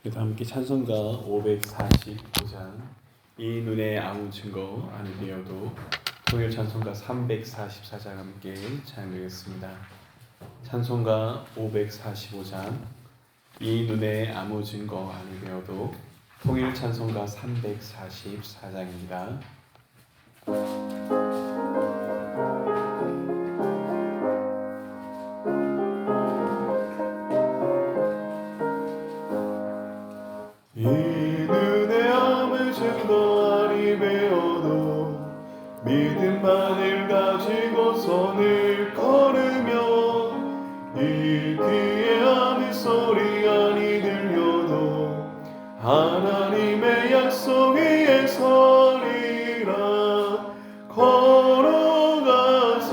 그래서 함께 찬송가 545장 이 눈에 아무 증거 아니 되어도 통일 찬송가 344장 함께 찬양드리겠습니다. 찬송가 545장 이 눈에 아무 증거 아니 되어도 통일 찬송가 344장입니다. 이 눈에 아무 증거 아니 되어도 믿음만을 가지고 선을 걸으며 이 귀에 아무 소리 아니 들려도 하나님의 약속 위에 서리라. 걸어가세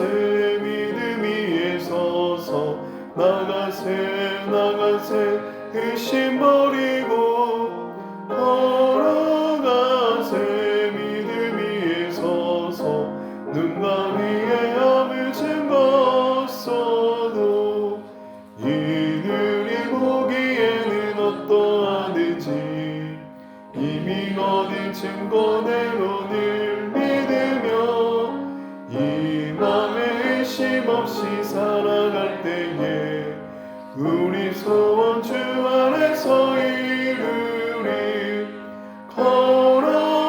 믿음 위에 서서 나가세 의심 버리고 걸어가세 믿음 위에 서서 눈과 위에 아무 증거 없어도 이 눈이 보기에는 어떠하든지 이미 얻은 증거대로 늘 믿으며 이 맘에 의심 없이 살아갈 때에 우리 소원 주 안에서 이루리.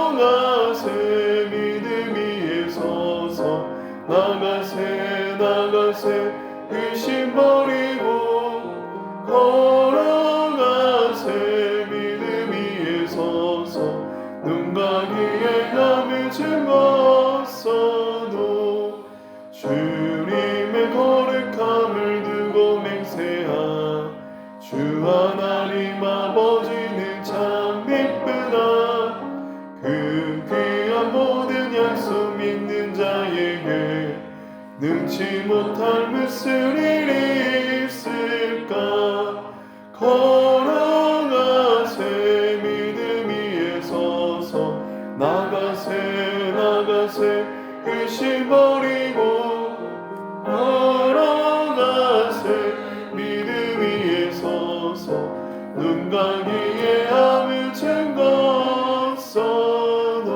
걸어가세 믿음 위에 서서 나가세 의심 버리고 걸어가세 믿음 위에 서서 눈과 귀에 아무 증거 없어도 주님의 거룩함을 두고 맹세하. 주 하나님 아버지는 참 이쁘다. 그 귀한 모든 약속 믿는 자에게 능치 못할 무슨 일이 있을까. 걸어가세 믿음 위에 서서 나가세 의심 버리고 걸어가세 믿음 위에 서서 눈과 귀에 아무 증거 없어도.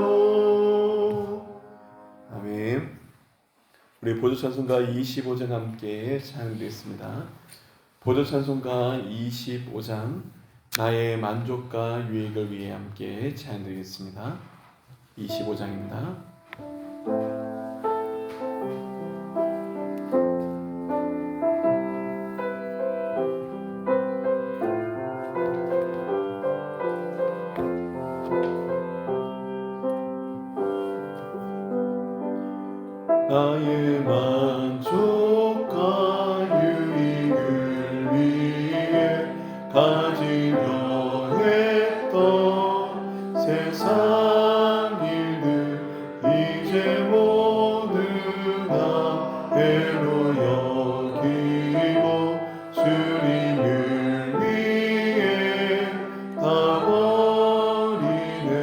아멘. 우리 보조찬송가 25장 함께 찬양드리겠습니다. 보조찬송가 25장 나의 만족과 유익을 위해 함께 찬양드리겠습니다. 25장입니다. 나의 만족과 유익을 위해 가지려 했던 세상 일들 이제 모두 다 해로 여기고 주님을 위해 다 버리네.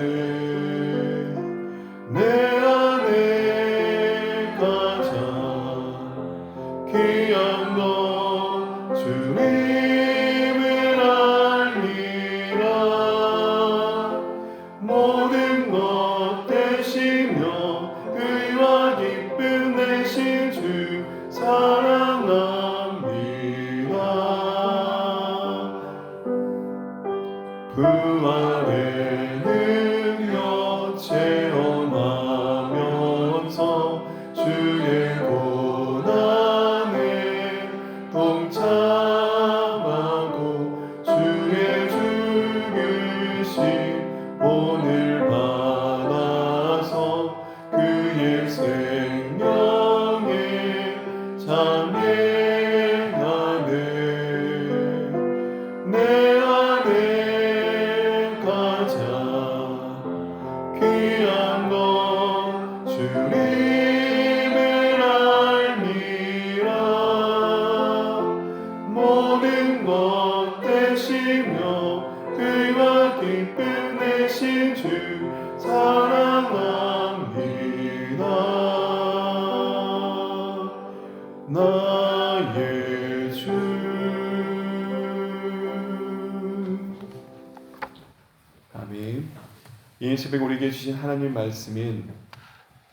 내 귀한 것 주님을 알리라. 모든 것 되시며 의와 기쁨 되신 주 사랑합니다. 부활의 능력 체험하면서 주의 고난에 동참하고 주의 죽으심 본을 받아서 그의 생명에 참여하네. 내 안에 가자 아멘. 이 새벽 우리에게 주신 하나님 말씀은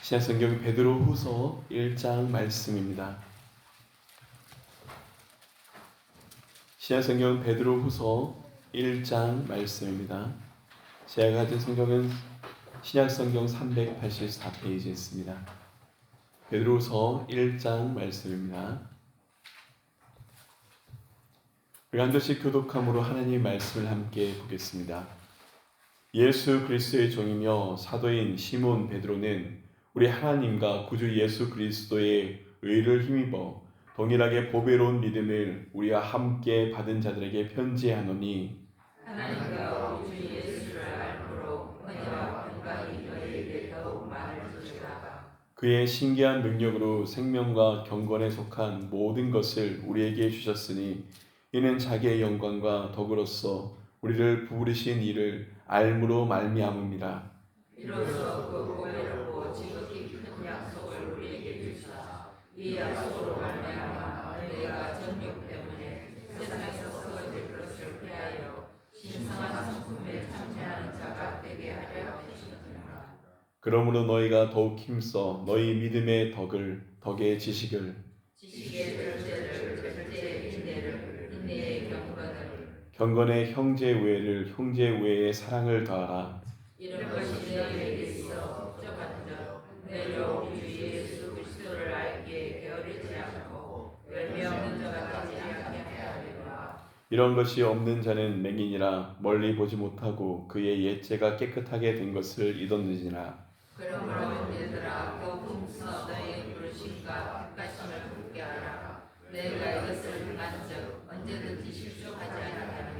신약성경 베드로후서 1장 말씀입니다. 신약성경 베드로후서 1장 말씀입니다. 제가 가진 성경은 신약성경 384페이지에 있습니다. 베드로후서 1장 말씀입니다. 우리 한 절씩 교독함으로 하나님의 말씀을 함께 보겠습니다. 예수 그리스도의 종이며 사도인 시몬 베드로는 우리 하나님과 구주 예수 그리스도의 의를 힘입어 동일하게 보배로운 믿음을 우리와 함께 받은 자들에게 편지하노니 하나님과 우리 주 예수를 알므로 은혜와 평강이 너희에게 더욱 많을지어다. 그의 신기한 능력으로 생명과 경건에 속한 모든 것을 우리에게 주셨으니 이는 자기의 영광과 덕으로서 우리를 부르신 이를 알므로 말미암음이라. 이로써 그 보배롭고 지극히 큰 약속을 우리에게 주시사 이 약속으로 말미암아 너희가 정욕 때문에 세상에서 썩어질 것을 피하여 신성한 성품에 참여하는 자가 되게 하려 하시느니라. 그러므로 너희가 더욱 힘써 너희 믿음의 덕의 지식을 지식의 절제를 절제의 인내를 인내의 경건의 형제 우애를 형제 우애의 사랑을 더하라. 이런 것이 너희에게 있어 복잡한즉 너희로 우리 주 예수 그리스도를 알기에 게으르지 않고 열매 없는 자가 되지 않게 하리라. 이런 것이 없는 자는 맹인이라 멀리 보지 못하고 그의 옛죄가 깨끗하게 된 것을 잊었느니라. 그러므로 얘들아 더욱 힘써 너희 부르심과 택하심을 굳게 하라. 내가 이것을 행한즉 언제든지 실족하지 않게 하리라.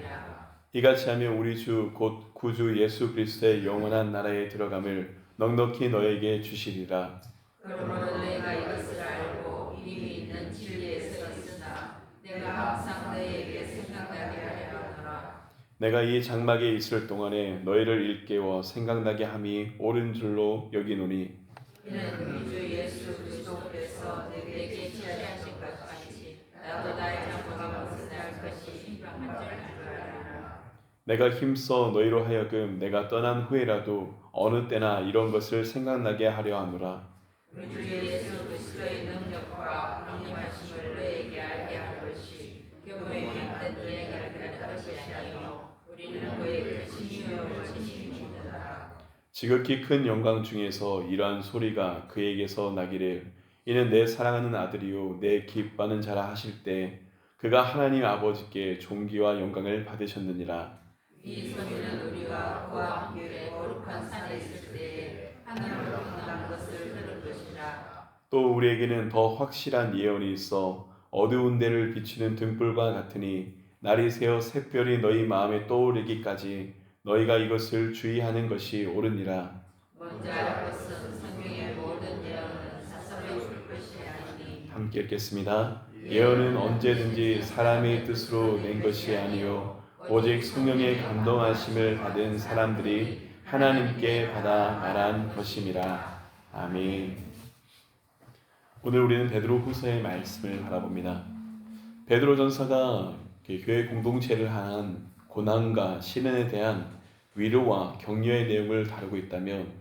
이같이 하면 우리 주 곧 구주 예수 그리스도의 영원한 나라에 들어감을 넉넉히 너에게 주시리라. 그러므로 너희가 이것을 알고 이미 있는 진리에 서 있으나 내가 항상 너희에게 생각나게 하려 하노라. 내가 이 장막에 있을 동안에 너희를 일깨워 생각나게 함이 옳은 줄로 여기노니 이는 우리 주 예수 그리스도께서 내게 지하신 것 같이 나도 나의 장막을 벗어날 것이 신명한 줄 알라. 내가 힘써 너희로 하여금 내가 떠난 후에라도 어느 때나 이런 것을 생각나게 하려 하노라. 우리 주 예수 그리스도의 능력과 강림하심을 너희에게 알게 할 것이 교회에 있던 너희에게 알게 할 것이 아니요 우리는 그의 크신 유업을 친히 믿는다. 지극히 큰 영광 중에서 이러한 소리가 그에게서 나기를 이는 내 사랑하는 아들이요 내 기뻐하는 자라 하실 때 그가 하나님 아버지께 존귀와 영광을 받으셨느니라. 이 소리는 우리가 그와 함께 거룩한 산에 있을 때에 하늘로 빛난 것을 들은 것이라. 또 우리에게는 더 확실한 예언이 있어 어두운 데를 비추는 등불과 같으니 날이 새어 샛별이 너희 마음에 떠오르기까지 너희가 이것을 주의하는 것이 옳으니라. 먼저 알 것은 성경의 모든 예언은 사설에 줄 것이 아니니 함께 읽겠습니다. 예언은 언제든지 사람의 뜻으로 낸 것이 아니요 오직 성령의 감동하심을 받은 사람들이 하나님께 받아 말한 것임이라. 아멘. 오늘 우리는 베드로후서의 말씀을 바라봅니다. 베드로 전서가 교회 공동체를 향한 고난과 시련에 대한 위로와 격려의 내용을 다루고 있다면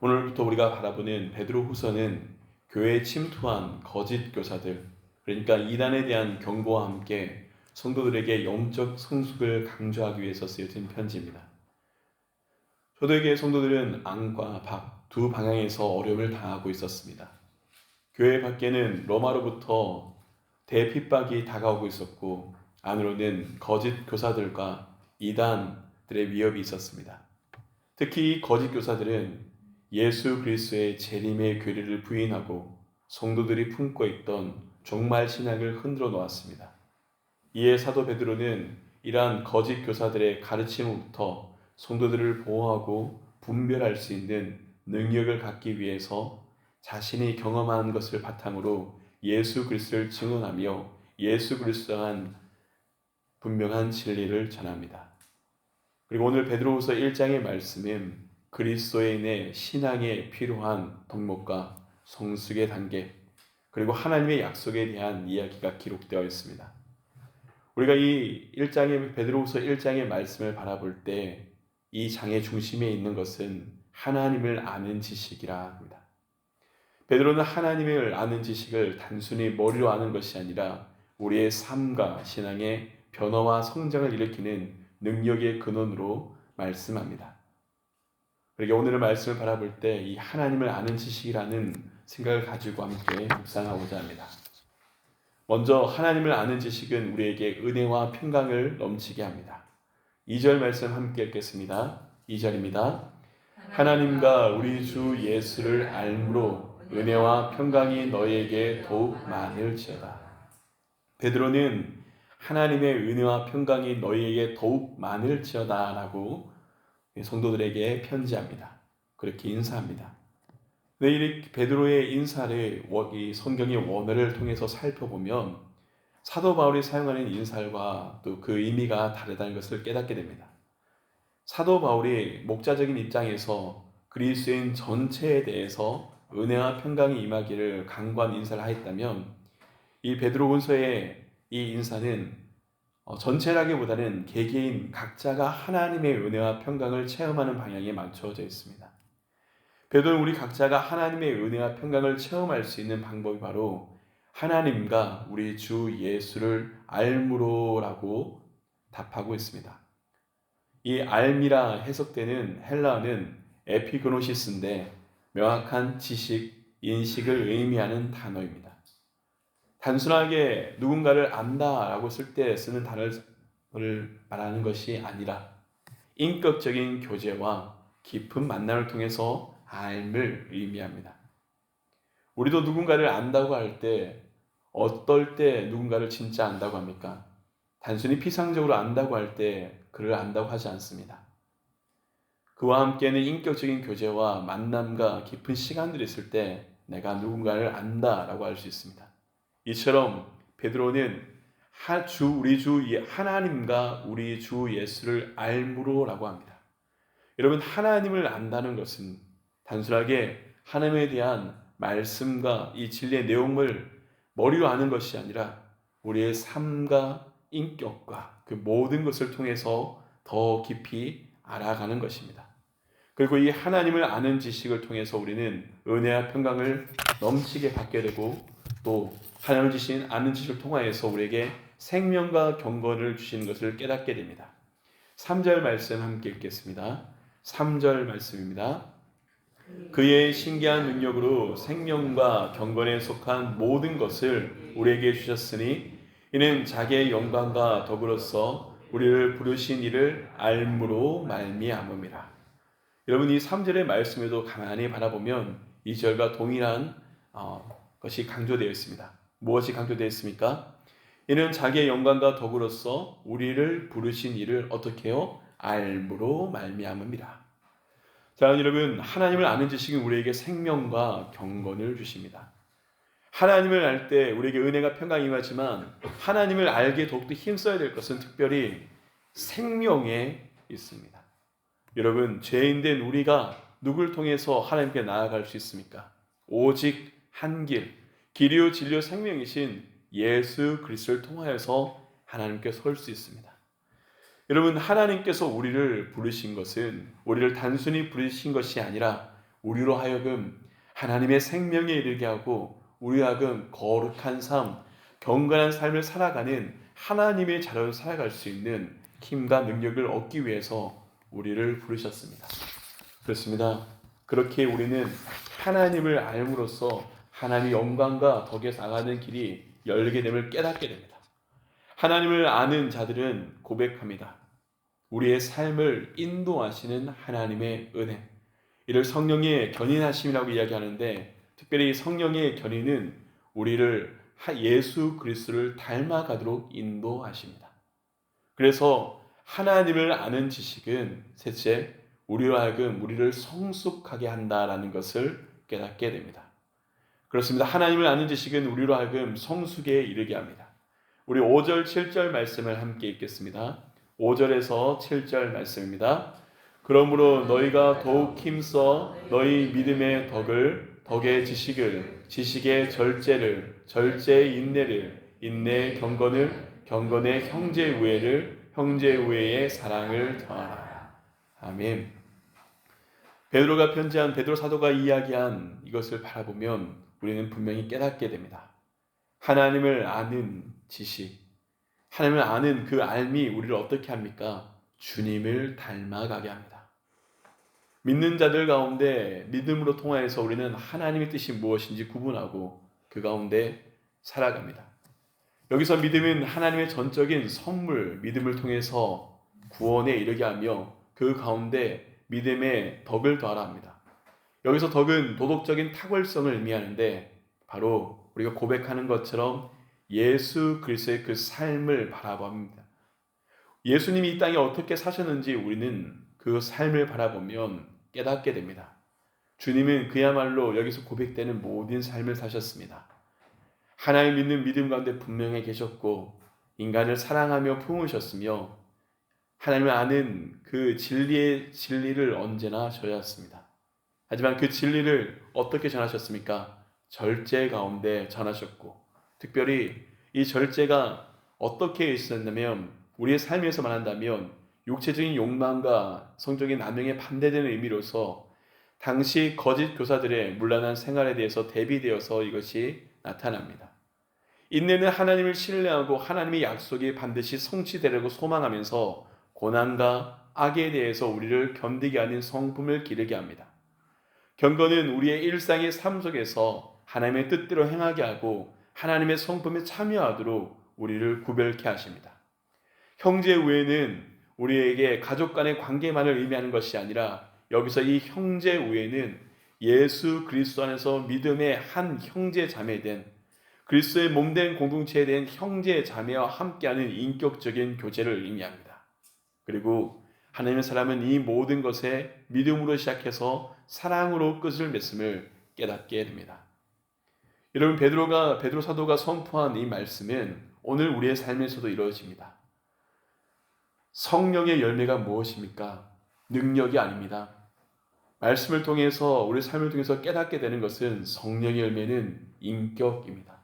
오늘부터 우리가 바라보는 베드로후서는 교회에 침투한 거짓 교사들, 그러니까 이단에 대한 경고와 함께 성도들에게 영적 성숙을 강조하기 위해서 쓰여진 편지입니다. 초대교회 성도들은 안과 밖 두 방향에서 어려움을 당하고 있었습니다. 교회 밖에는 로마로부터 대핍박이 다가오고 있었고 안으로는 거짓 교사들과 이단들의 위협이 있었습니다. 특히 이 거짓 교사들은 예수 그리스도의 재림의 교리를 부인하고 성도들이 품고 있던 종말 신앙을 흔들어 놓았습니다. 이에 사도 베드로는 이러한 거짓 교사들의 가르침으로부터 성도들을 보호하고 분별할 수 있는 능력을 갖기 위해서 자신이 경험한 것을 바탕으로 예수 그리스도를 증언하며 예수 그리스도에 대한 분명한 진리를 전합니다. 그리고 오늘 베드로후서 1장의 말씀은 그리스도인의 신앙에 필요한 덕목과 성숙의 단계 그리고 하나님의 약속에 대한 이야기가 기록되어 있습니다. 우리가 이 1장의 베드로후서 1장의 말씀을 바라볼 때 이 장의 중심에 있는 것은 하나님을 아는 지식이라 합니다. 베드로는 하나님을 아는 지식을 단순히 머리로 아는 것이 아니라 우리의 삶과 신앙의 변화와 성장을 일으키는 능력의 근원으로 말씀합니다. 그러게 오늘의 말씀을 바라볼 때 이 하나님을 아는 지식이라는 생각을 가지고 함께 묵상하고자 합니다. 먼저 하나님을 아는 지식은 우리에게 은혜와 평강을 넘치게 합니다. 2절 말씀 함께 읽겠습니다. 2절입니다. 하나님과 우리 주 예수를 알므로 은혜와 평강이 너희에게 더욱 많을지어다. 베드로는 하나님의 은혜와 평강이 너희에게 더욱 많을지어다 라고 성도들에게 편지합니다. 그렇게 인사합니다. 이 베드로의 인사를 이 성경의 원어를 통해서 살펴보면 사도 바울이 사용하는 인사와 또 그 의미가 다르다는 것을 깨닫게 됩니다. 사도 바울이 목자적인 입장에서 그리스도인 전체에 대해서 은혜와 평강이 임하기를 간구한 인사를 하였다면 이 베드로훈서의 이 인사는 전체라기보다는 개개인 각자가 하나님의 은혜와 평강을 체험하는 방향에 맞춰져 있습니다. 베드로는 우리 각자가 하나님의 은혜와 평강을 체험할 수 있는 방법이 바로 하나님과 우리 주 예수를 알므로라고 답하고 있습니다. 이 알미라 해석되는 헬라어는 에피그노시스인데 명확한 지식, 인식을 의미하는 단어입니다. 단순하게 누군가를 안다라고 쓸 때 쓰는 단어를 말하는 것이 아니라 인격적인 교제와 깊은 만남을 통해서 알을 의미합니다. 우리도 누군가를 안다고 할 때 어떨 때 누군가를 진짜 안다고 합니까? 단순히 피상적으로 안다고 할 때 그를 안다고 하지 않습니다. 그와 함께는 인격적인 교제와 만남과 깊은 시간들이 있을 때 내가 누군가를 안다라고 할 수 있습니다. 이처럼 베드로는 하나님과 우리 주 예수를 알므로라고 합니다. 여러분, 하나님을 안다는 것은 단순하게 하나님에 대한 말씀과 이 진리의 내용을 머리로 아는 것이 아니라 우리의 삶과 인격과 그 모든 것을 통해서 더 깊이 알아가는 것입니다. 그리고 이 하나님을 아는 지식을 통해서 우리는 은혜와 평강을 넘치게 받게 되고 또 하나님을 아는 지식을 통하여서 우리에게 생명과 경건을 주시는 것을 깨닫게 됩니다. 3절 말씀 함께 읽겠습니다. 3절 말씀입니다. 그의 신기한 능력으로 생명과 경건에 속한 모든 것을 우리에게 주셨으니 이는 자기의 영광과 더불어서 우리를 부르신 이를 알므로 말미암음이라. 여러분, 이 3절의 말씀에도 가만히 바라보면 2절과 동일한 것이 강조되어 있습니다. 무엇이 강조되어 있습니까? 이는 자기의 영광과 더불어서 우리를 부르신 이를 어떻게 해요? 알므로 말미암음이라. 자, 여러분, 하나님을 아는 지식은 우리에게 생명과 경건을 주십니다. 하나님을 알 때 우리에게 은혜가 평강이 임하지만 하나님을 알기에 더욱더 힘써야 될 것은 특별히 생명에 있습니다. 여러분, 죄인된 우리가 누굴 통해서 하나님께 나아갈 수 있습니까? 오직 한 길, 길이요 진리요 생명이신 예수 그리스도를 통하여서 하나님께 설 수 있습니다. 여러분, 하나님께서 우리를 부르신 것은 우리를 단순히 부르신 것이 아니라 우리로 하여금 하나님의 생명에 이르게 하고 우리로 하여금 거룩한 삶, 경건한 삶을 살아가는 하나님의 자녀로 살아갈 수 있는 힘과 능력을 얻기 위해서 우리를 부르셨습니다. 그렇습니다. 그렇게 우리는 하나님을 알므로써 하나님의 영광과 덕에 나가는 길이 열리게 됨을 깨닫게 됩니다. 하나님을 아는 자들은 고백합니다. 우리의 삶을 인도하시는 하나님의 은혜, 이를 성령의 견인하심이라고 이야기하는데 특별히 성령의 견인은 우리를 예수 그리스도를 닮아가도록 인도하십니다. 그래서 하나님을 아는 지식은 셋째, 우리로 하여금 우리를 성숙하게 한다라는 것을 깨닫게 됩니다. 그렇습니다. 하나님을 아는 지식은 우리로 하여금 성숙에 이르게 합니다. 우리 5절, 7절 말씀을 함께 읽겠습니다. 5절에서 7절 말씀입니다. 그러므로 너희가 더욱 힘써 너희 믿음의 덕의 지식을, 지식의 절제를, 절제의 인내를, 인내의 경건을, 경건의 형제 우애를, 형제 우애의 사랑을 더하라. 아멘. 베드로가 편지한 베드로 사도가 이야기한 이것을 바라보면 우리는 분명히 깨닫게 됩니다. 하나님을 아는 지식, 하나님을 아는 그 알미 우리를 어떻게 합니까? 주님을 닮아가게 합니다. 믿는 자들 가운데 믿음으로 통하여서 우리는 하나님의 뜻이 무엇인지 구분하고 그 가운데 살아갑니다. 여기서 믿음은 하나님의 전적인 선물, 믿음을 통해서 구원에 이르게 하며 그 가운데 믿음의 덕을 더하라 합니다. 여기서 덕은 도덕적인 탁월성을 의미하는데 바로 우리가 고백하는 것처럼 예수 그리스도의 그 삶을 바라봅니다. 예수님이 이 땅에 어떻게 사셨는지 우리는 그 삶을 바라보면 깨닫게 됩니다. 주님은 그야말로 여기서 고백되는 모든 삶을 사셨습니다. 하나님 믿는 믿음 가운데 분명히 계셨고 인간을 사랑하며 품으셨으며 하나님을 아는 그 진리를 언제나 전하셨습니다. 하지만 그 진리를 어떻게 전하셨습니까? 절제 가운데 전하셨고 특별히 이 절제가 어떻게 있었냐면 우리의 삶에서 말한다면 육체적인 욕망과 성적인 남용에 반대되는 의미로서 당시 거짓 교사들의 문란한 생활에 대해서 대비되어서 이것이 나타납니다. 인내는 하나님을 신뢰하고 하나님의 약속이 반드시 성취되려고 소망하면서 고난과 악에 대해서 우리를 견디게 하는 성품을 기르게 합니다. 경건은 우리의 일상의 삶 속에서 하나님의 뜻대로 행하게 하고 하나님의 성품에 참여하도록 우리를 구별케 하십니다. 형제 우애는 우리에게 가족 간의 관계만을 의미하는 것이 아니라 여기서 이 형제 우애는 예수 그리스도 안에서 믿음의 한 형제 자매된 그리스도의 몸된 공동체에 대한 형제 자매와 함께하는 인격적인 교제를 의미합니다. 그리고 하나님의 사람은 이 모든 것에 믿음으로 시작해서 사랑으로 끝을 맺음을 깨닫게 됩니다. 여러분 베드로 사도가 선포한 이 말씀은 오늘 우리의 삶에서도 이루어집니다. 성령의 열매가 무엇입니까? 능력이 아닙니다. 말씀을 통해서 우리 삶을 통해서 깨닫게 되는 것은 성령의 열매는 인격입니다.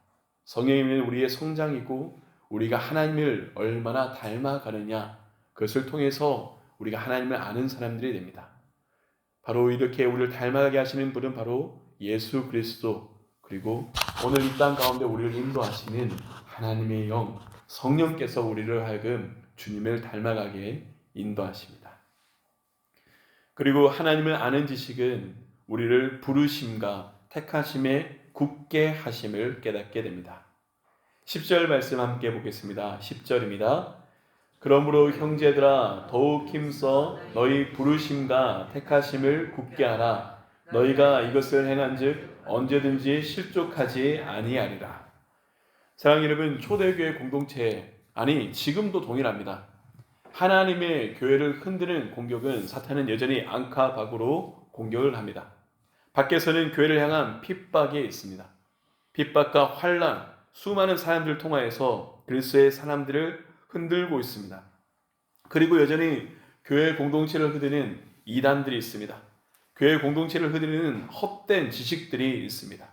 성령의 열매는 우리의 성장이고 우리가 하나님을 얼마나 닮아가느냐 그것을 통해서 우리가 하나님을 아는 사람들이 됩니다. 바로 이렇게 우리를 닮아가게 하시는 분은 바로 예수 그리스도 그리고 오늘 이 땅 가운데 우리를 인도하시는 하나님의 영 성령께서 우리를 하여금 주님을 닮아가게 인도하십니다. 그리고 하나님을 아는 지식은 우리를 부르심과 택하심에 굳게 하심을 깨닫게 됩니다. 10절 말씀 함께 보겠습니다. 10절입니다. 그러므로 형제들아 더욱 힘써 너희 부르심과 택하심을 굳게 하라. 너희가 이것을 행한즉 언제든지 실족하지 아니하리라. 사랑하는 여러분, 초대교회 공동체 아니 지금도 동일합니다. 하나님의 교회를 흔드는 공격은 사탄은 여전히 안카박으로 공격을 합니다. 밖에서는 교회를 향한 핍박이 있습니다. 핍박과 환난, 수많은 사람들을 통하여서 그리스도의 사람들을 흔들고 있습니다. 그리고 여전히 교회 공동체를 흔드는 이단들이 있습니다. 교회 공동체를 흔드는 헛된 지식들이 있습니다.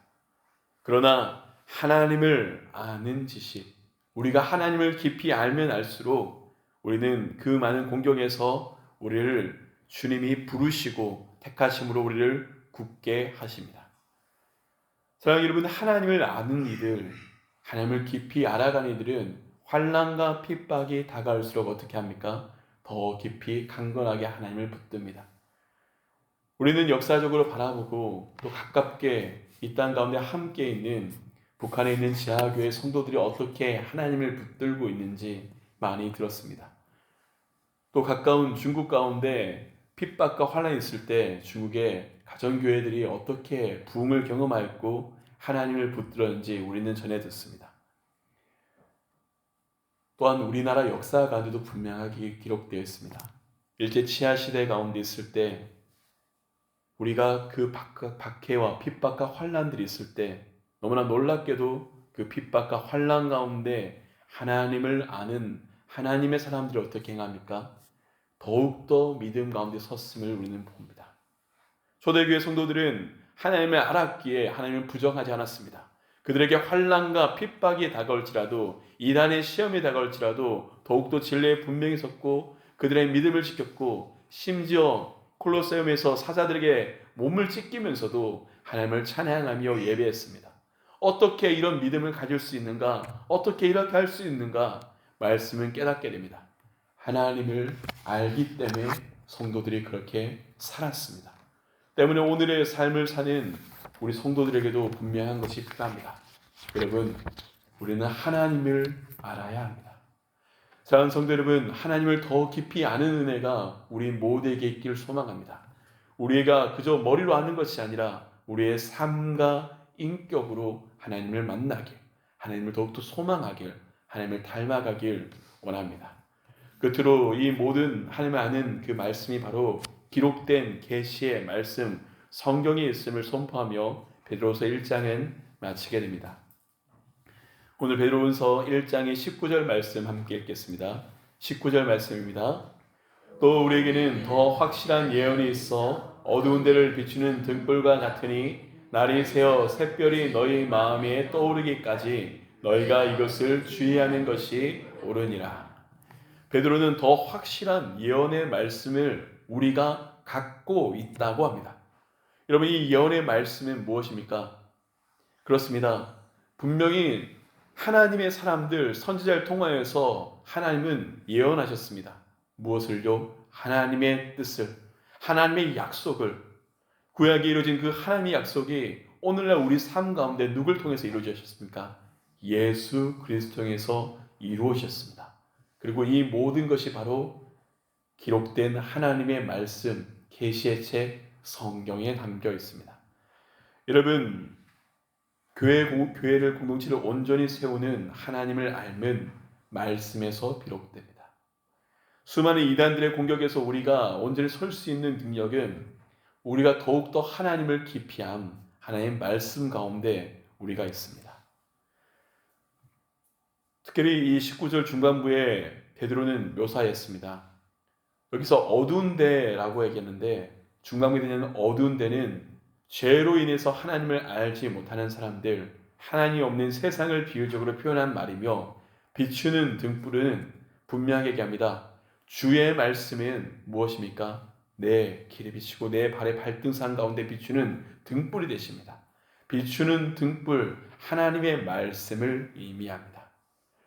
그러나 하나님을 아는 지식, 우리가 하나님을 깊이 알면 알수록 우리는 그 많은 공격에서 우리를 주님이 부르시고 택하심으로 우리를 굳게 하십니다. 사랑하는 여러분, 하나님을 아는 이들, 하나님을 깊이 알아가는 이들은 환난과 핍박이 다가올수록 어떻게 합니까? 더 깊이 강건하게 하나님을 붙듭니다. 우리는 역사적으로 바라보고 또 가깝게 이 땅 가운데 함께 있는 북한에 있는 지하교회 성도들이 어떻게 하나님을 붙들고 있는지 많이 들었습니다. 또 가까운 중국 가운데 핍박과 환난이 있을 때 중국의 가정교회들이 어떻게 부흥을 경험하였고 하나님을 붙들었는지 우리는 전해 듣습니다. 또한 우리나라 역사 가운데도 분명하게 기록되어 있습니다. 일제 치하 시대 가운데 있을 때 우리가 그 박해와 핍박과 환난들이 있을 때 너무나 놀랍게도 그 핍박과 환난 가운데 하나님을 아는 하나님의 사람들이 어떻게 행합니까? 더욱더 믿음 가운데 섰음을 우리는 봅니다. 초대교회 성도들은 하나님을 알았기에 하나님을 부정하지 않았습니다. 그들에게 환난과 핍박이 다가올지라도 이단의 시험이 다가올지라도 더욱더 진리에 분명히 섰고 그들의 믿음을 지켰고 심지어 콜로세움에서 사자들에게 몸을 찢기면서도 하나님을 찬양하며 예배했습니다. 어떻게 이런 믿음을 가질 수 있는가? 어떻게 이렇게 할 수 있는가? 말씀을 깨닫게 됩니다. 하나님을 알기 때문에 성도들이 그렇게 살았습니다. 때문에 오늘의 삶을 사는 우리 성도들에게도 분명한 것이 필요합니다. 여러분, 우리는 하나님을 알아야 합니다. 사랑하는 성도 여러분, 하나님을 더 깊이 아는 은혜가 우리 모두에게 있기를 소망합니다. 우리가 그저 머리로 아는 것이 아니라 우리의 삶과 인격으로 하나님을 만나길, 하나님을 더욱더 소망하길, 하나님을 닮아가길 원합니다. 끝으로 이 모든 하나님을 아는 그 말씀이 바로 기록된 계시의 말씀, 성경에 있음을 선포하며 베드로서 1장은 마치게 됩니다. 오늘 베드로전서 1장의 19절 말씀 함께 읽겠습니다. 19절 말씀입니다. 또 우리에게는 더 확실한 예언이 있어 어두운 데를 비추는 등불과 같으니 날이 새어 샛별이 너희 마음에 떠오르기까지 너희가 이것을 주의하는 것이 옳으니라. 베드로는 더 확실한 예언의 말씀을 우리가 갖고 있다고 합니다. 여러분, 이 예언의 말씀은 무엇입니까? 그렇습니다. 분명히 하나님의 사람들, 선지자를 통하여서 하나님은 예언하셨습니다. 무엇을요? 하나님의 뜻을, 하나님의 약속을, 구약에 이루어진 그 하나님의 약속이 오늘날 우리 삶 가운데 누굴 통해서 이루어졌습니까? 예수 그리스도 통해서 이루어졌습니다. 그리고 이 모든 것이 바로 기록된 하나님의 말씀, 계시의 책 성경에 담겨 있습니다. 여러분, 교회를 공동체를 온전히 세우는 하나님을 알면 말씀에서 비롯됩니다. 수많은 이단들의 공격에서 우리가 온전히 설 수 있는 능력은 우리가 더욱더 하나님을 깊이 한 하나님의 말씀 가운데 우리가 있습니다. 특별히 이 19절 중반부에 베드로는 묘사했습니다. 여기서 어두운 데라고 얘기했는데 중반부에 되는 어두운 데는 죄로 인해서 하나님을 알지 못하는 사람들, 하나님 없는 세상을 비유적으로 표현한 말이며 비추는 등불은 분명하게 얘기합니다. 주의 말씀은 무엇입니까? 내 길에 비추고 내 발의 발등상 가운데 비추는 등불이 되십니다. 비추는 등불, 하나님의 말씀을 의미합니다.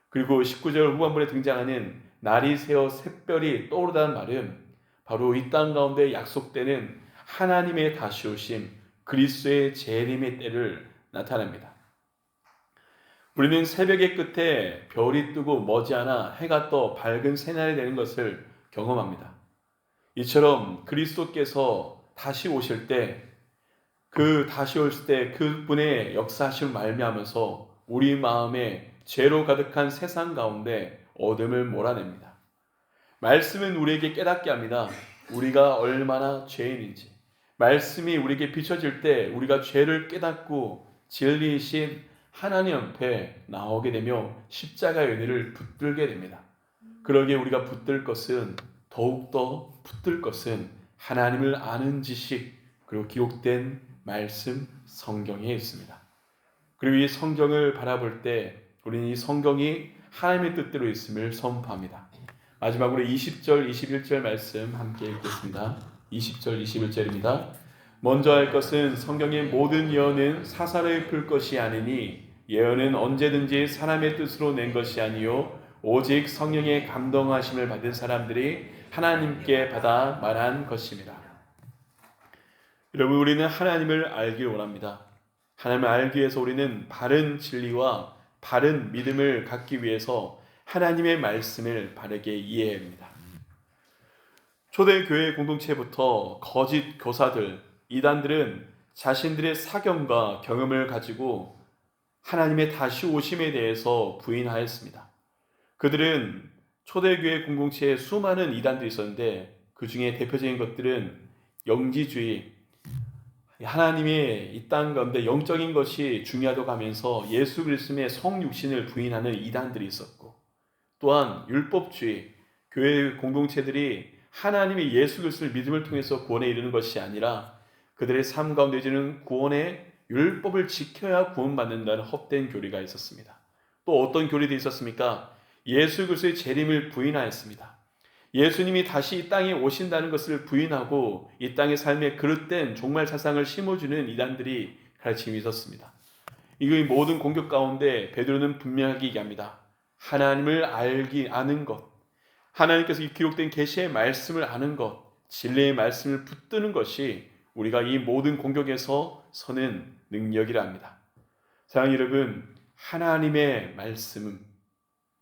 그리고 19절 후반부에 등장하는 날이 새어 샛별이 떠오르다는 말은 바로 이 땅 가운데 약속되는 하나님의 다시 오심, 그리스도의 재림의 때를 나타냅니다. 우리는 새벽의 끝에 별이 뜨고 머지않아 해가 떠 밝은 새날이 되는 것을 경험합니다. 이처럼 그리스도께서 다시 오실 때, 다시 오실 때 그분의 역사하심을 말미암아서 우리 마음에 죄로 가득한 세상 가운데 어둠을 몰아냅니다. 말씀은 우리에게 깨닫게 합니다. 우리가 얼마나 죄인인지. 말씀이 우리에게 비춰질 때 우리가 죄를 깨닫고 진리이신 하나님 앞에 나오게 되며 십자가의 은혜를 붙들게 됩니다. 그러기에 우리가 붙들 것은, 더욱더 붙들 것은 하나님을 아는 지식, 그리고 기록된 말씀 성경에 있습니다. 그리고 이 성경을 바라볼 때 우리는 이 성경이 하나님의 뜻대로 있음을 선포합니다. 마지막으로 20절, 21절 말씀 함께 읽겠습니다. 20절, 21절입니다. 먼저 할 것은 성경의 모든 예언은 사사로이 풀 것이 아니니 예언은 언제든지 사람의 뜻으로 낸 것이 아니요 오직 성령의 감동하심을 받은 사람들이 하나님께 받아 말한 것입니다. 여러분, 우리는 하나님을 알길 원합니다. 하나님을 알기 위해서 우리는 바른 진리와 바른 믿음을 갖기 위해서 하나님의 말씀을 바르게 이해해야 합니다. 초대교회 공동체부터 거짓 교사들, 이단들은 자신들의 사견과 경험을 가지고 하나님의 다시 오심에 대해서 부인하였습니다. 그들은 초대교회 공동체에 수많은 이단들이 있었는데 그 중에 대표적인 것들은 영지주의, 하나님의 이 땅 가운데 영적인 것이 중요하다고 하면서 예수 그리스도의 성육신을 부인하는 이단들이 있었고, 또한 율법주의, 교회 공동체들이 하나님의 예수 그리스도를 믿음을 통해서 구원에 이르는 것이 아니라 그들의 삶 가운데 주는 구원의 율법을 지켜야 구원받는다는 헛된 교리가 있었습니다. 또 어떤 교리도 있었습니까? 예수 그리스도의 재림을 부인하였습니다. 예수님이 다시 이 땅에 오신다는 것을 부인하고 이 땅의 삶에 그릇된 종말 사상을 심어주는 이단들이 가르침이 있었습니다. 이 모든 공격 가운데 베드로는 분명하게 얘기합니다. 하나님을 아는 것, 하나님께서 기록된 계시의 말씀을 아는 것, 진리의 말씀을 붙드는 것이 우리가 이 모든 공격에서 서는 능력이라 합니다. 사랑하는 여러분, 하나님의 말씀은,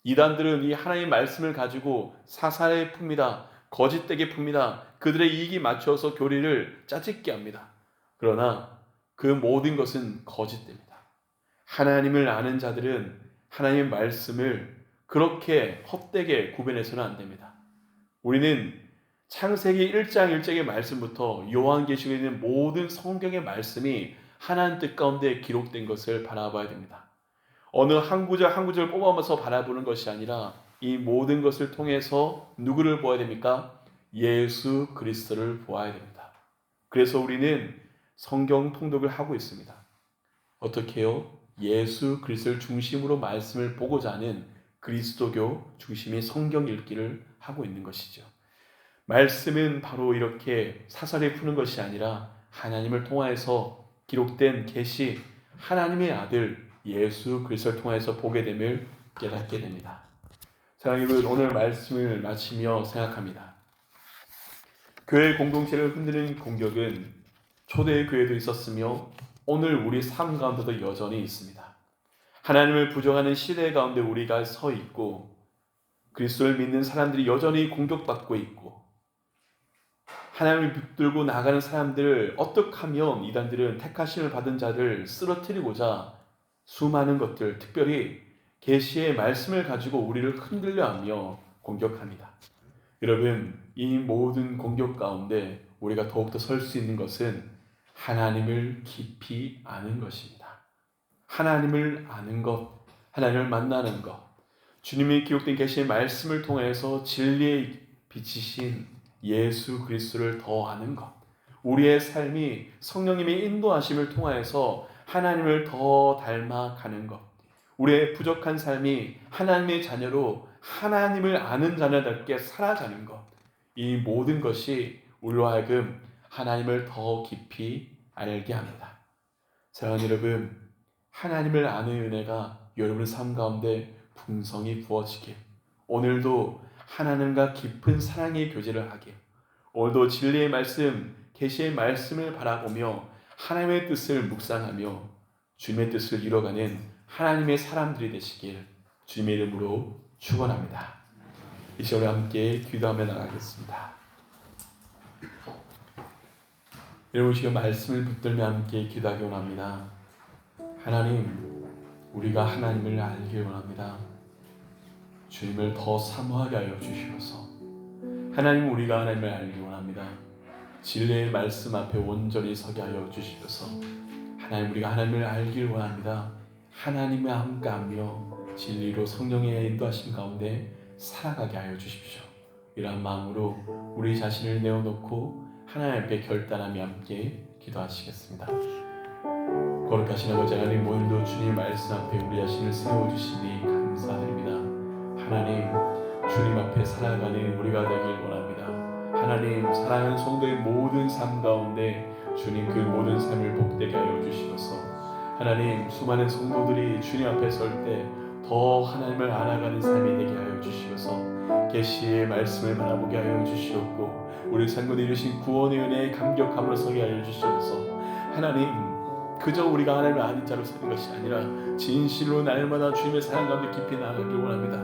이단들은 이 하나님의 말씀을 가지고 사사에 풉니다. 거짓되게 풉니다. 그들의 이익이 맞춰서 교리를 짜집게 합니다. 그러나 그 모든 것은 거짓됩니다. 하나님을 아는 자들은 하나님의 말씀을 그렇게 헛되게 구별해서는 안 됩니다. 우리는 창세기 1장 1절의 말씀부터 요한계시록에 있는 모든 성경의 말씀이 하나님 뜻 가운데 기록된 것을 바라봐야 됩니다. 어느 한 구절 한 구절 뽑아서 바라보는 것이 아니라 이 모든 것을 통해서 누구를 보아야 됩니까? 예수 그리스도를 보아야 됩니다. 그래서 우리는 성경 통독을 하고 있습니다. 어떻게 해요? 예수 그리스도를 중심으로 말씀을 보고자 하는 그리스도교 중심의 성경 읽기를 하고 있는 것이죠. 말씀은 바로 이렇게 사설에 푸는 것이 아니라 하나님을 통하여서 기록된 계시, 하나님의 아들 예수 그리스도를 통해서 보게 됨을 깨닫게 됩니다. 사랑하는 여러분, 오늘 말씀을 마치며 생각합니다. 교회 공동체를 흔드는 공격은 초대 교회도 있었으며 오늘 우리 삶 가운데도 여전히 있습니다. 하나님을 부정하는 시대 가운데 우리가 서 있고 그리스도를 믿는 사람들이 여전히 공격받고 있고 하나님을 붙들고 나가는 사람들을 어떻게 하면 이단들은 택하심을 받은 자를 쓰러뜨리고자 수많은 것들, 특별히 계시의 말씀을 가지고 우리를 흔들려 하며 공격합니다. 여러분, 이 모든 공격 가운데 우리가 더욱더 설 수 있는 것은 하나님을 깊이 아는 것입니다. 하나님을 아는 것, 하나님을 만나는 것, 주님이 기록된 계시의 말씀을 통해서 진리의 빛이신 예수 그리스도를 더 아는 것, 우리의 삶이 성령님의 인도하심을 통하여서 하나님을 더 닮아가는 것, 우리의 부족한 삶이 하나님의 자녀로 하나님을 아는 자녀답게 살아가는 것, 이 모든 것이 우리로 하여금 하나님을 더 깊이 알게 합니다. 사랑하는 여러분, 하나님을 아는 은혜가 여러분의 삶 가운데 풍성히 부어지길, 오늘도 하나님과 깊은 사랑의 교제를 하길, 오늘도 진리의 말씀, 계시의 말씀을 바라보며 하나님의 뜻을 묵상하며 주님의 뜻을 이뤄가는 하나님의 사람들이 되시길 주님의 이름으로 축원합니다. 이 시간에 함께 기도하며 나가겠습니다. 여러분, 지금 말씀을 붙들며 함께 기도하기 원합니다. 하나님, 우리가 하나님을 알길 원합니다. 주님을 더 사모하게 하여 주시옵소서. 하나님, 우리가 하나님을 알길 원합니다. 진리의 말씀 앞에 온전히 서게 하여 주시옵소서. 하나님, 우리가 하나님을 알길 원합니다. 하나님과 함께하며 진리로 성령의 인도하심 가운데 살아가게 하여 주십시오. 이러한 마음으로 우리 자신을 내어놓고 하나님 앞에 결단하며 함께 기도하시겠습니다. 거룩하신 아버지 하나님, 오늘도 주님 말씀 앞에 우리 자신을 세워주시니 감사드립니다. 하나님, 주님 앞에 살아가는 우리가 되길 원합니다. 하나님, 사랑하는 성도의 모든 삶 가운데 주님 그 모든 삶을 복되게 하여 주시옵소서. 하나님, 수많은 성도들이 주님 앞에 설 때 더 하나님을 알아가는 삶이 되게 하여 주시옵소서. 계시의 말씀을 바라보게 하여 주시옵고 우리 삶에 이루신 구원의 은혜에 감격함으로 서게 하여 주시옵소서. 하나님, 그저 우리가 하나님을 아는 자로 사는 것이 아니라 진실로 날마다 주님의 사랑 가운데 깊이 나아가길 원합니다.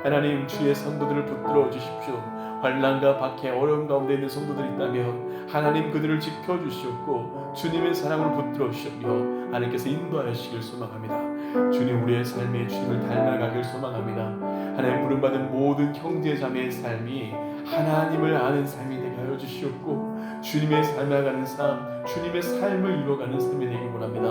하나님, 주의 성도들을 붙들어 주십시오. 환난과 박해, 어려움 가운데 있는 성도들이 있다면 하나님 그들을 지켜주시옵고 주님의 사랑을 붙들어 주시며 하나님께서 인도하여 주시길 소망합니다. 주님, 우리의 삶에 주님을 닮아가길 소망합니다. 하나님, 부름받은 모든 형제 자매의 삶이 하나님을 아는 삶이 되게 하여 주시옵고 주님의 삶아가는 삶, 주님의 삶을 이루어가는 삶이 되길 원합니다.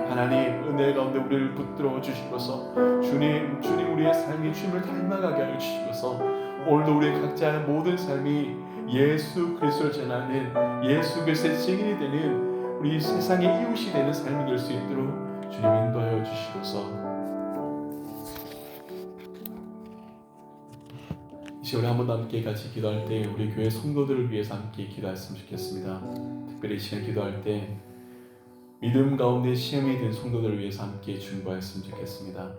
하나님, 은혜 가운데 우리를 붙들어 주시옵소서. 주님 우리의 삶이 주님을 닮아가게 하여 주시옵소서. 오늘도 우리 각자의 모든 삶이 예수 그리스도를 전하는 예수 그리스도의 증인이 되는 우리 세상의 이웃이 되는 삶이 될 수 있도록 주님 인도하여 주시옵소서. 이 혹시 우리 한번 함께 같이 기도할 때 우리 교회 성도들을 위해서 함께 기도했으면 좋겠습니다. 특별히 이 시간 기도할 때 믿음 가운데 시험이 든 성도들을 위해서 함께 중보했으면 좋겠습니다.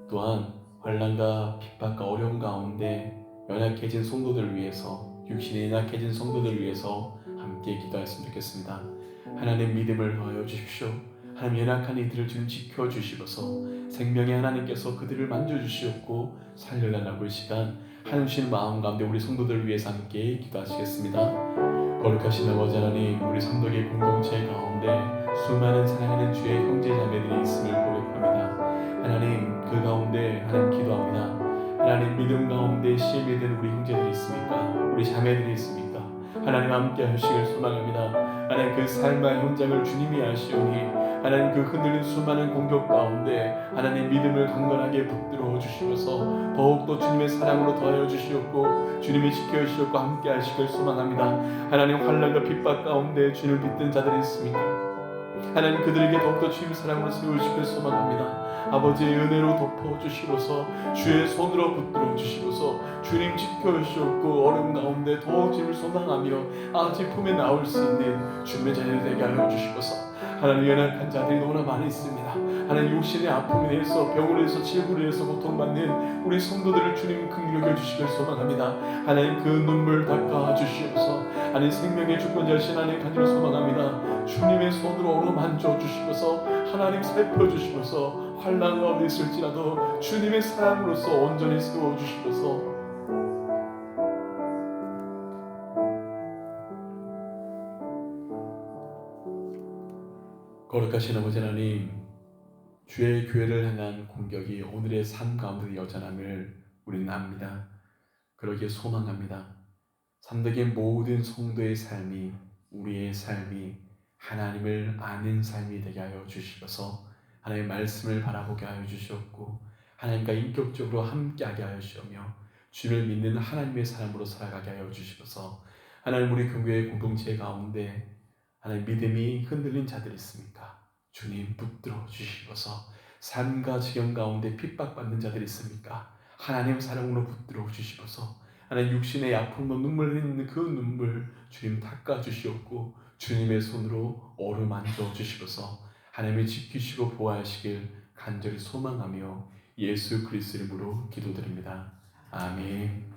또한 환난과 핍박과 어려움 가운데 연약해진 성도들을 위해서, 육신이 연약해진 성도들을 위해서 함께 기도했으면 좋겠습니다. 하나님 믿음을 더하여 주십시오. 하나님 연약한 이들을 좀 지켜주시고서 생명의 하나님께서 그들을 만져주시옵고 살려달라고 이 시간 하나님 마음 가운데 우리 성도들을 위해서 함께 기도하시겠습니다. 거룩하신 아버지 하나님, 우리 성도의 공동체 가운데 수많은 사랑하는 주의 형제 자매들이 있음을 고백합니다. 하나님 그 가운데 하나님 기도합니다. 하나님 믿음 가운데 시험이 된 우리 형제들이 있습니까? 우리 자매들이 있습니까? 하나님 함께 하시길 소망합니다. 하나님 그 삶의 현장을 주님이 아시오니 하나님 그 흔들린 수많은 공격 가운데 하나님 믿음을 강건하게 붙들어 주시면서 더욱더 주님의 사랑으로 더하여 주시옵고 주님이 지켜주시옵고 함께 하시길 소망합니다. 하나님 환난과 핍박 가운데 주님을 믿는 자들이 있습니까? 하나님 그들에게 더욱더 주님 사랑으로 세우시길 소망합니다. 아버지의 은혜로 덮어주시고서 주의 손으로 붙들어 주시고서 주님 지켜주시옵고 어려움 가운데 더욱 주님을 소망하며 아버지 품에 나올 수 있는 주님의 자녀 되게 하여 주시고서 하나님 연약한 자들이 너무나 많이 있습니다. 하나님 육신의 아픔에 대해서 병으로 해서 질구로 해서 고통받는 우리 성도들을 주님 긍휼히 여겨주시길 소망합니다. 하나님 그 눈물 닦아 주시옵소서. 하나님 생명의 주권자신 하나님 간절히 소망합니다. 주님의 손으로 어루만져 주시고서 하나님 살펴주시고서 환난 가운데 있을지라도 주님의 사랑으로서 온전히 세워주시고서 거룩하신 아버지 하나님, 주의 교회를 향한 공격이 오늘의 삶 가운데 여전함을 우리는 압니다. 그러기에 소망합니다. 삼덕의 모든 성도의 삶이, 우리의 삶이 하나님을 아는 삶이 되게 하여 주시어서 하나님의 말씀을 바라보게 하여 주시옵고 하나님과 인격적으로 함께하게 하여 주시며 주를 믿는 하나님의 사람으로 살아가게 하여 주시어서 하나님 우리 교회의 공동체 가운데 하나님 믿음이 흔들린 자들이 있습니까? 주님 붙들어 주시어서 삶과 지경 가운데 핍박받는 자들이 있습니까? 하나님 사랑으로 붙들어 주시어서 하나님 육신의 아픔과 눈물 흘리는 그 눈물 주님 닦아 주시옵고 주님의 손으로 어루만져 주시고서 하나님이 지키시고 보호하시길 간절히 소망하며 예수 그리스도 이름으로 기도드립니다. 아멘.